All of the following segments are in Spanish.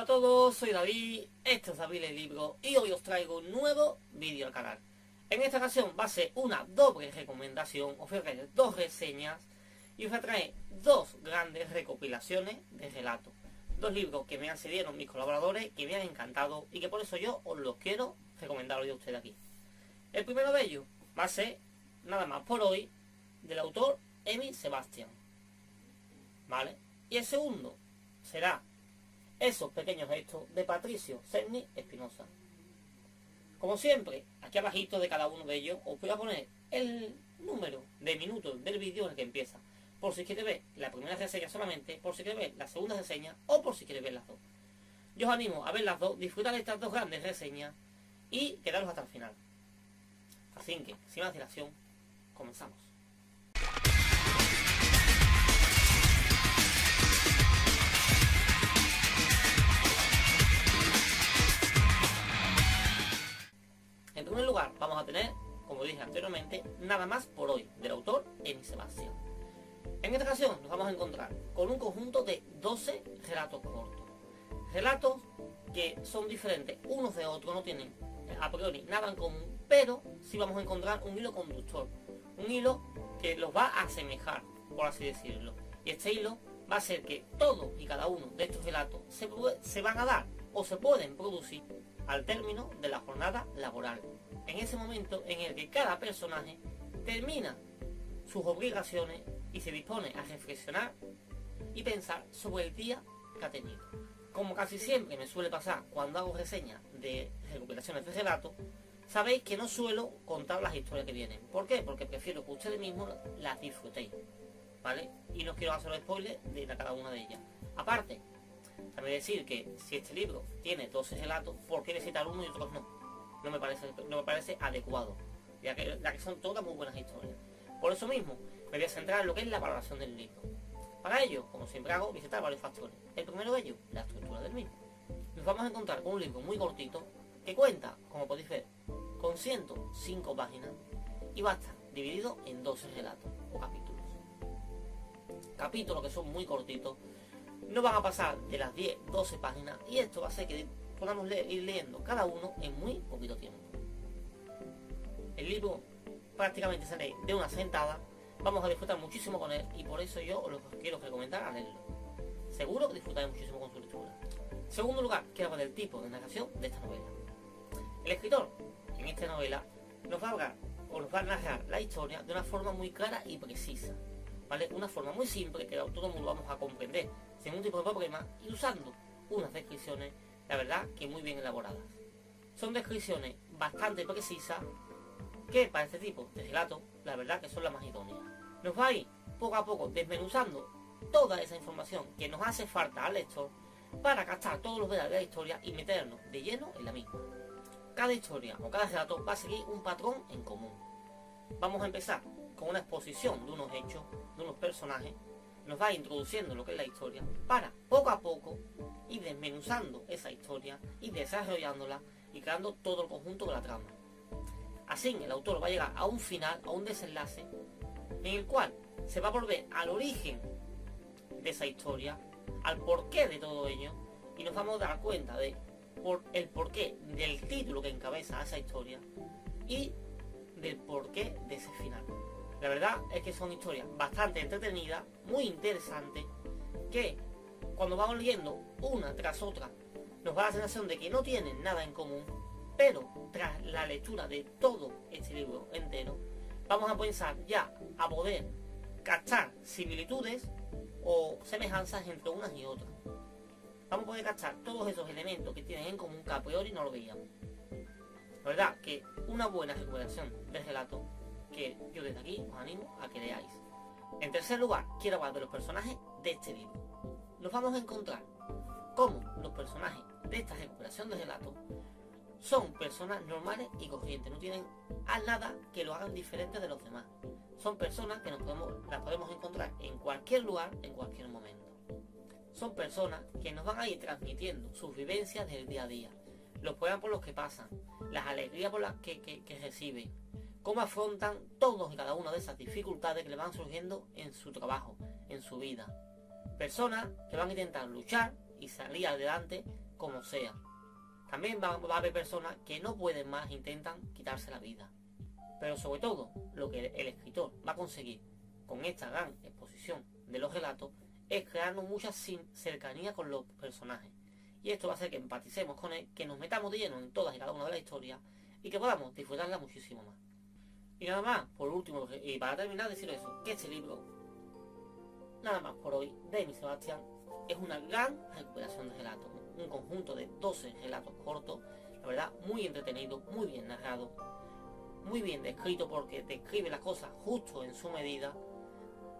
Hola a todos, soy David, esto es David el Libro y hoy os traigo un nuevo vídeo al canal. En esta ocasión va a ser una doble recomendación, os voy a traer dos reseñas y os voy a traer dos grandes recopilaciones de relatos. Dos libros que me han cedido mis colaboradores, que me han encantado y que por eso yo os los quiero recomendar hoy a ustedes aquí. El primero de ellos va a ser, nada más por hoy, del autor Emil Sebastian, ¿vale? Y el segundo será Esos pequeños gestos de Patricio Serni Espinosa. Como siempre, aquí abajito de cada uno de ellos os voy a poner el número de minutos del vídeo en el que empieza, por si quieres ver la primera reseña solamente, por si quieres ver la segunda reseña o por si quieres ver las dos. Yo os animo a ver las dos, disfrutar de estas dos grandes reseñas y quedaros hasta el final. Así que, sin más dilación, comenzamos. En primer lugar, vamos a tener, como dije anteriormente, Nada más por hoy, del autor Emil Sebastian. En esta ocasión nos vamos a encontrar con un conjunto de 12 relatos cortos. Relatos que son diferentes unos de otros, no tienen a priori nada en común, pero sí vamos a encontrar un hilo conductor. Un hilo que los va a asemejar, por así decirlo. Y este hilo va a hacer que todos y cada uno de estos relatos se van a dar o se pueden producir al término de la jornada laboral, en ese momento en el que cada personaje termina sus obligaciones y se dispone a reflexionar y pensar sobre el día que ha tenido. Como casi siempre me suele pasar cuando hago reseñas de recuperaciones de relatos, sabéis que no suelo contar las historias que vienen. ¿Por qué? Porque prefiero que ustedes mismos las disfrutéis, ¿vale? Y no quiero hacer spoilers de cada una de ellas. Aparte, también decir que si este libro tiene 12 relatos, ¿por qué necesitar uno y otros no? No me parece adecuado, ya que son todas muy buenas historias. Por eso mismo, me voy a centrar en lo que es la valoración del libro. Para ello, como siempre hago, visitar varios factores. El primero de ellos, la estructura del mismo. Nos vamos a encontrar con un libro muy cortito, que cuenta, como podéis ver, con 105 páginas y va a estar dividido en 12 relatos o capítulos. Capítulos que son muy cortitos, no van a pasar de las 10-12 páginas y esto va a hacer que podamos ir leyendo cada uno en muy poquito tiempo. El libro prácticamente sale de una sentada, vamos a disfrutar muchísimo con él y por eso yo os lo quiero recomendar a leerlo. Seguro que disfrutáis muchísimo con su lectura. En segundo lugar, quiero hablar del tipo de narración de esta novela. El escritor en esta novela nos va a hablar o nos va a narrar la historia de una forma muy clara y precisa, ¿vale? Una forma muy simple que todo el mundo vamos a comprender sin ningún tipo de problema y usando unas descripciones, la verdad, que muy bien elaboradas. Son descripciones bastante precisas que para este tipo de relatos, la verdad que son las más idóneas. Nos va a ir poco a poco desmenuzando toda esa información que nos hace falta al lector para captar todos los detalles de la historia y meternos de lleno en la misma. Cada historia o cada relato va a seguir un patrón en común. Vamos a empezar con una exposición de unos hechos, de unos personajes, nos va introduciendo lo que es la historia para poco a poco ir desmenuzando esa historia y desarrollándola y creando todo el conjunto de la trama. Así el autor va a llegar a un final, a un desenlace en el cual se va a volver al origen de esa historia, al porqué de todo ello y nos vamos a dar cuenta de el porqué del título que encabeza a esa historia y del porqué de ese final. La verdad es que son historias bastante entretenidas, muy interesantes, que cuando vamos leyendo una tras otra nos va a dar la sensación de que no tienen nada en común, pero tras la lectura de todo este libro entero vamos a pensar ya a poder captar similitudes o semejanzas entre unas y otras. Vamos a poder captar todos esos elementos que tienen en común que a priori no lo veíamos. La verdad que una buena recuperación del relato que yo desde aquí os animo a que leáis. En tercer lugar, quiero hablar de los personajes de este libro. Nos vamos a encontrar cómo los personajes de esta recuperación de relato son personas normales y corrientes, no tienen a nada que lo hagan diferente de los demás. Son personas que las podemos encontrar en cualquier lugar, en cualquier momento. Son personas que nos van a ir transmitiendo sus vivencias del día a día, los problemas por los que pasan, las alegrías por las que reciben, cómo afrontan todos y cada una de esas dificultades que le van surgiendo en su trabajo, en su vida. Personas que van a intentar luchar y salir adelante como sea. También va a haber personas que no pueden más, intentan quitarse la vida. Pero sobre todo, lo que el escritor va a conseguir con esta gran exposición de los relatos es crearnos mucha cercanía con los personajes. Y esto va a hacer que empaticemos con él, que nos metamos de lleno en todas y cada una de las historias y que podamos disfrutarla muchísimo más. Y nada más, por último, y para terminar, decir eso, que este libro, nada más por hoy, de Emi Sebastián, es una gran recuperación de relatos. Un conjunto de 12 relatos cortos, la verdad, muy entretenido, muy bien narrado, muy bien descrito porque describe las cosas justo en su medida,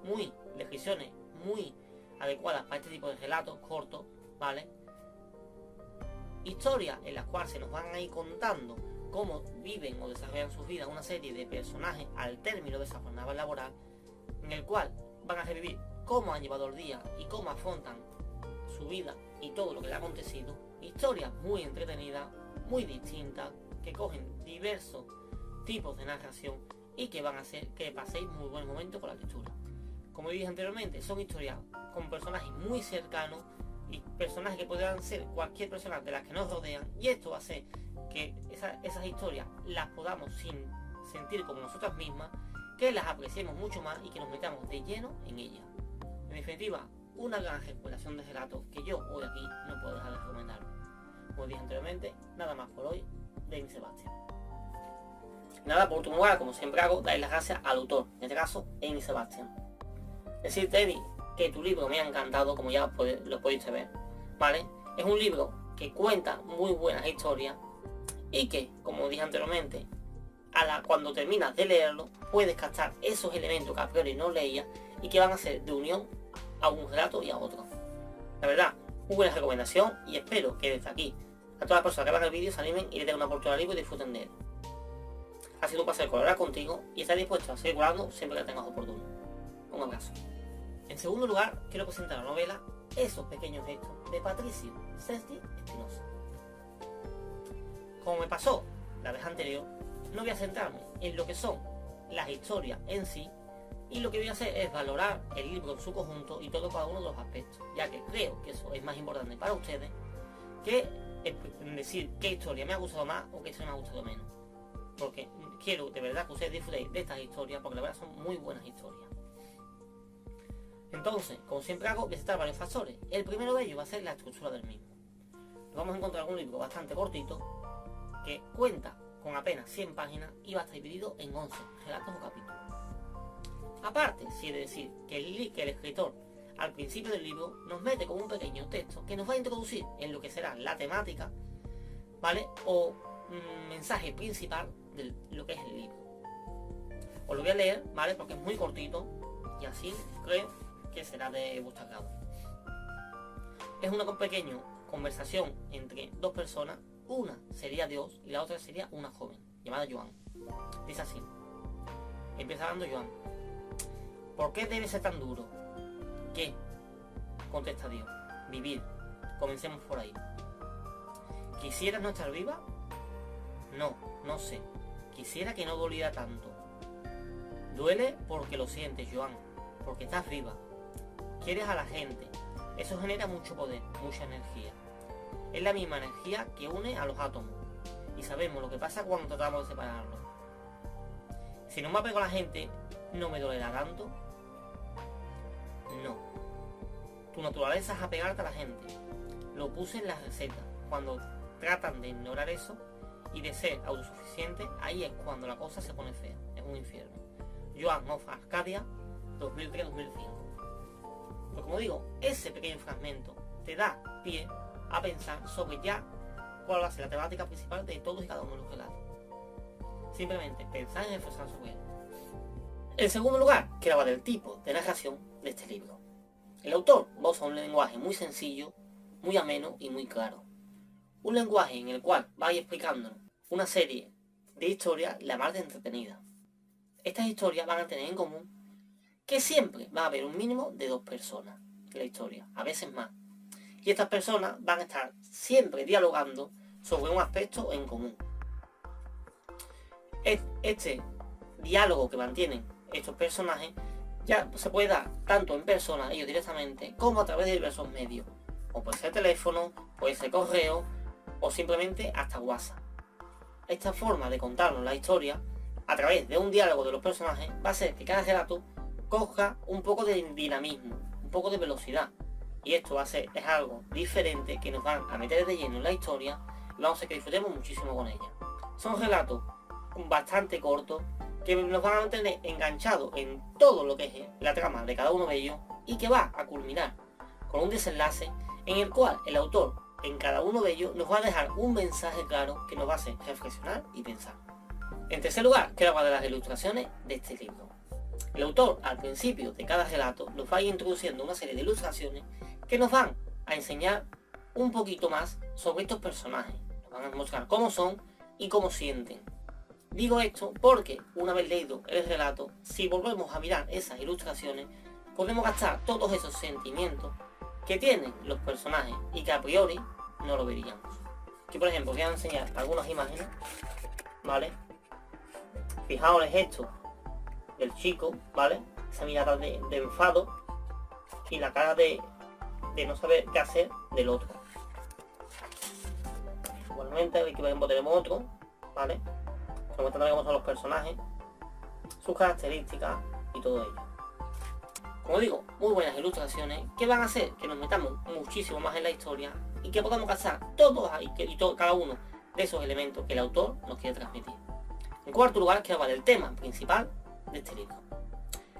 muy descripciones muy adecuadas para este tipo de relatos cortos, ¿vale? Historias en las cuales se nos van a ir contando cómo viven o desarrollan sus vidas una serie de personajes al término de esa jornada laboral, en el cual van a revivir cómo han llevado el día y cómo afrontan su vida y todo lo que le ha acontecido. Historias muy entretenidas, muy distintas, que cogen diversos tipos de narración y que van a hacer que paséis muy buen momento con la lectura. Como dije anteriormente, son historias con personajes muy cercanos y personajes que podrán ser cualquier persona de las que nos rodean, y esto va a hacer que esas historias las podamos sentir como nosotras mismas, que las apreciemos mucho más y que nos metamos de lleno en ellas. En definitiva, una gran recuperación de relatos que yo hoy aquí no puedo dejar de recomendar. Como dije anteriormente, nada más por hoy, de Emi Sebastián. Nada, por último lugar, como siempre hago, darle las gracias al autor, en este caso, Emi Sebastián. Decirte, Emi, que tu libro me ha encantado, como ya lo podéis ver, ¿vale? Es un libro que cuenta muy buenas historias y que, como dije anteriormente, cuando terminas de leerlo, puedes captar esos elementos que a priori no leías y que van a ser de unión a un relato y a otro. La verdad, muy buena recomendación y espero que desde aquí a todas las personas que vean el vídeo se animen y le den una oportunidad al libro y disfruten de él. Ha sido un placer colaborar contigo y estar dispuesto a seguir colaborando siempre que tengas oportuno. Un abrazo. En segundo lugar, quiero presentar la novela Esos pequeños gestos de Patricio Cesti Espinosa. Como me pasó la vez anterior, no voy a centrarme en lo que son las historias en sí, y lo que voy a hacer es valorar el libro en su conjunto y todo cada uno de los aspectos, ya que creo que eso es más importante para ustedes que decir qué historia me ha gustado más o qué historia me ha gustado menos. Porque quiero de verdad que ustedes disfrutéis de estas historias, porque la verdad son muy buenas historias. Entonces, como siempre hago, voy a citar varios factores. El primero de ellos va a ser la estructura del mismo. Nos vamos a encontrar un libro bastante cortito, que cuenta con apenas 100 páginas y va a estar dividido en 11 relatos o capítulos. Aparte, si he de decir que el escritor al principio del libro nos mete con un pequeño texto que nos va a introducir en lo que será la temática, ¿vale? O mensaje principal de lo que es el libro. Os lo voy a leer, ¿vale? Porque es muy cortito y así creo que será de vuestro agrado. Es una pequeña conversación entre dos personas. Una sería Dios y la otra sería una joven llamada Joan. Dice así. Empieza hablando Joan. ¿Por qué debe ser tan duro? ¿Qué? Contesta Dios. Vivir. Comencemos por ahí. ¿Quisieras no estar viva? No, no sé. Quisiera que no doliera tanto. Duele porque lo sientes, Joan. Porque estás viva. Quieres a la gente. Eso genera mucho poder, mucha energía. Es la misma energía que une a los átomos. Y sabemos lo que pasa cuando tratamos de separarlos. Si no me apego a la gente, ¿no me dolerá tanto? No. Tu naturaleza es apegarte a la gente. Lo puse en las recetas. Cuando tratan de ignorar eso y de ser autosuficiente, ahí es cuando la cosa se pone fea. Es un infierno. Joan of Arcadia, 2003-2005. Pues como digo, ese pequeño fragmento te da pie a pensar sobre ya cuál va a ser la temática principal de todos y cada uno de los relatos. Simplemente pensar y reflexionar sobre él. En segundo lugar, quiero hablar del tipo de narración de este libro. El autor va a usar un lenguaje muy sencillo, muy ameno y muy claro. Un lenguaje en el cual va a ir explicándonos una serie de historias la más de entretenida. Estas historias van a tener en común que siempre va a haber un mínimo de 2 personas en la historia, a veces más. Y estas personas van a estar siempre dialogando sobre un aspecto en común. Este diálogo que mantienen estos personajes ya se puede dar tanto en persona, ellos directamente, como a través de diversos medios. o puede ser teléfono, puede ser correo, o simplemente hasta WhatsApp. Esta forma de contarnos la historia, a través de un diálogo de los personajes, va a hacer que cada relato coja un poco de dinamismo, un poco de velocidad. Y esto va a ser, es algo diferente que nos van a meter de lleno en la historia y vamos a hacer que disfrutemos muchísimo con ella. Son relatos bastante cortos que nos van a mantener enganchados en todo lo que es la trama de cada uno de ellos y que va a culminar con un desenlace en el cual el autor en cada uno de ellos nos va a dejar un mensaje claro que nos va a hacer reflexionar y pensar. En tercer lugar, quiero hablar de las ilustraciones de este libro. El autor al principio de cada relato nos va a ir introduciendo una serie de ilustraciones que nos van a enseñar un poquito más sobre estos personajes. Nos van a mostrar cómo son y cómo sienten. Digo esto porque una vez leído el relato, si volvemos a mirar esas ilustraciones, podemos gastar todos esos sentimientos que tienen los personajes y que a priori no lo veríamos. Aquí por ejemplo voy a enseñar algunas imágenes, ¿vale? Fijaos esto del chico, ¿vale? Esa mirada de enfado y la cara de no saber qué hacer del otro. Igualmente aquí por ejemplo tenemos otro, ¿vale? Mostrando cómo son los personajes, sus características y todo ello. Como digo, muy buenas ilustraciones que van a hacer que nos metamos muchísimo más en la historia y que podamos cazar todos cada uno de esos elementos que el autor nos quiere transmitir. En cuarto lugar, quiero hablar del tema principal de este libro.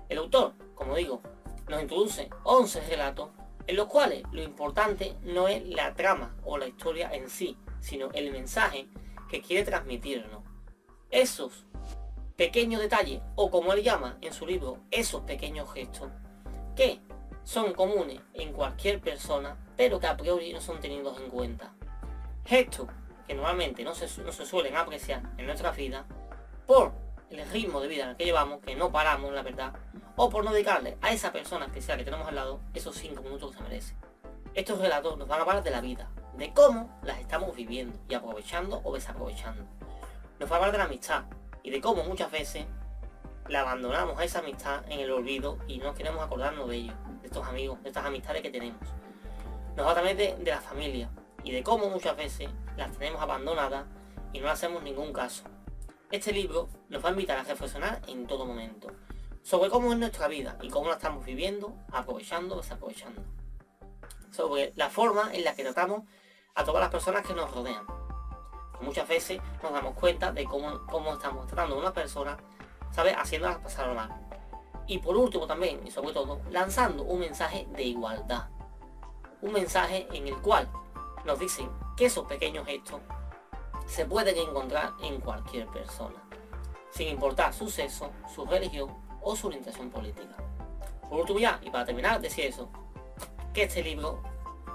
El autor, como digo, nos introduce 11 relatos en los cuales lo importante no es la trama o la historia en sí, sino el mensaje que quiere transmitirnos. Esos pequeños detalles, o como él llama en su libro, esos pequeños gestos, que son comunes en cualquier persona, pero que a priori no son tenidos en cuenta. Gestos que normalmente no se suelen apreciar en nuestra vida por el ritmo de vida en el que llevamos, que no paramos, la verdad, o por no dedicarle a esa persona especial que tenemos al lado esos 5 minutos que se merece. Estos relatos nos van a hablar de la vida, de cómo las estamos viviendo y aprovechando o desaprovechando. Nos va a hablar de la amistad y de cómo muchas veces la abandonamos a esa amistad en el olvido y no queremos acordarnos de ellos, de estos amigos, de estas amistades que tenemos. Nos va también de la familia y de cómo muchas veces las tenemos abandonadas y no le hacemos ningún caso. Este libro nos va a invitar a reflexionar en todo momento sobre cómo es nuestra vida y cómo la estamos viviendo, aprovechando o desaprovechando. Sobre la forma en la que tratamos a todas las personas que nos rodean. Muchas veces nos damos cuenta de cómo estamos tratando a una persona, ¿sabes? Haciéndolas pasar mal. Y por último también, y sobre todo, lanzando un mensaje de igualdad. Un mensaje en el cual nos dicen que esos pequeños gestos se pueden encontrar en cualquier persona, sin importar su sexo, su religión o su orientación política. Por último ya, y para terminar, decir eso, que este libro,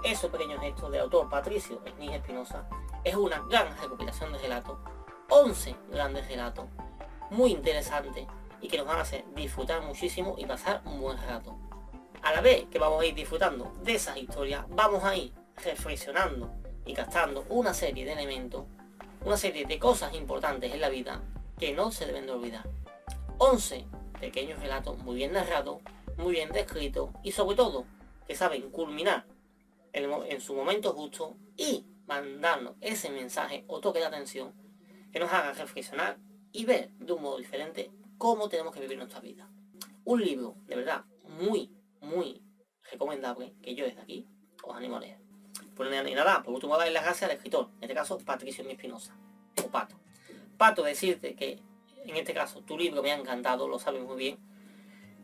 esos pequeños gestos del autor Patricio Esnige Espinosa, es una gran recopilación de relatos, 11 grandes relatos, muy interesantes y que nos van a hacer disfrutar muchísimo y pasar un buen rato. A la vez que vamos a ir disfrutando de esas historias, vamos a ir reflexionando y captando una serie de elementos, una serie de cosas importantes en la vida que no se deben de olvidar. 11 pequeños relatos muy bien narrados, muy bien descritos y sobre todo que saben culminar en su momento justo y mandarnos ese mensaje o toque de atención que nos haga reflexionar y ver de un modo diferente cómo tenemos que vivir nuestra vida. Un libro de verdad muy recomendable que yo desde aquí os animo a leer. Pues nada, por último darle las gracias al escritor, en este caso Patricio Esnige Espinosa, o Pato. Pato, decirte que en este caso tu libro me ha encantado, lo sabes muy bien.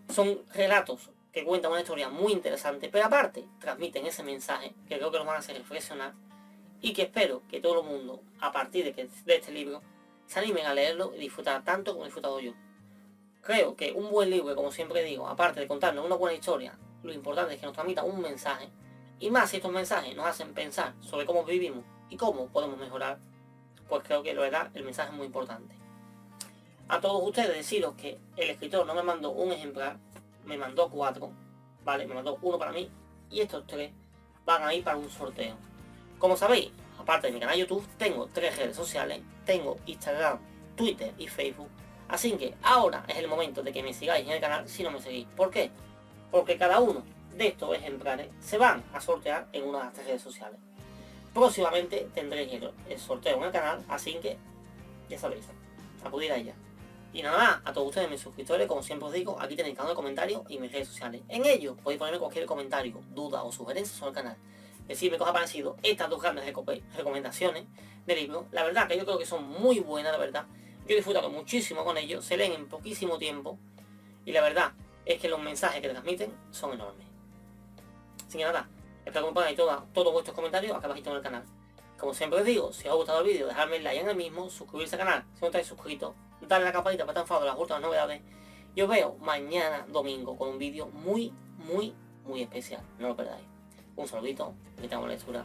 Son relatos que cuentan una historia muy interesante, pero aparte transmiten ese mensaje que creo que nos van a hacer reflexionar y que espero que todo el mundo, a partir de este libro, se animen a leerlo y disfrutar tanto como he disfrutado yo. Creo que un buen libro, como siempre digo, aparte de contarnos una buena historia, lo importante es que nos transmita un mensaje, y más si estos mensajes nos hacen pensar sobre cómo vivimos y cómo podemos mejorar, pues creo que lo verdad el mensaje es muy importante. A todos ustedes deciros que el escritor no me mandó un ejemplar, me mandó 4, ¿vale? Me mandó uno para mí y estos 3 van a ir para un sorteo. Como sabéis, aparte de mi canal YouTube, tengo 3 redes sociales, tengo Instagram, Twitter y Facebook, así que ahora es el momento de que me sigáis en el canal si no me seguís. ¿Por qué? Porque cada uno de estos ejemplares se van a sortear en una de estas redes sociales. Próximamente tendréis el sorteo en el canal, así que ya sabéis, acudir a ella. Y nada más, a todos ustedes, mis suscriptores, como siempre os digo, aquí tenéis el canal de comentarios y mis redes sociales. En ellos podéis ponerme cualquier comentario, duda o sugerencia sobre el canal. Decidme qué os ha parecido estas dos grandes recomendaciones de libros. La verdad que yo creo que son muy buenas, la verdad. Yo he disfrutado muchísimo con ellos, se leen en poquísimo tiempo. Y la verdad es que los mensajes que transmiten son enormes. Así que nada, espero que me pongáis todos vuestros comentarios acá abajito en el canal. Como siempre os digo, si os ha gustado el vídeo, dejadme el like en el mismo, suscribirse al canal si no estáis suscritos, darle a la campanita para estar informado de las últimas novedades. Y os veo mañana domingo con un vídeo muy especial. No lo perdáis. Un saludito, que tengamos lectura.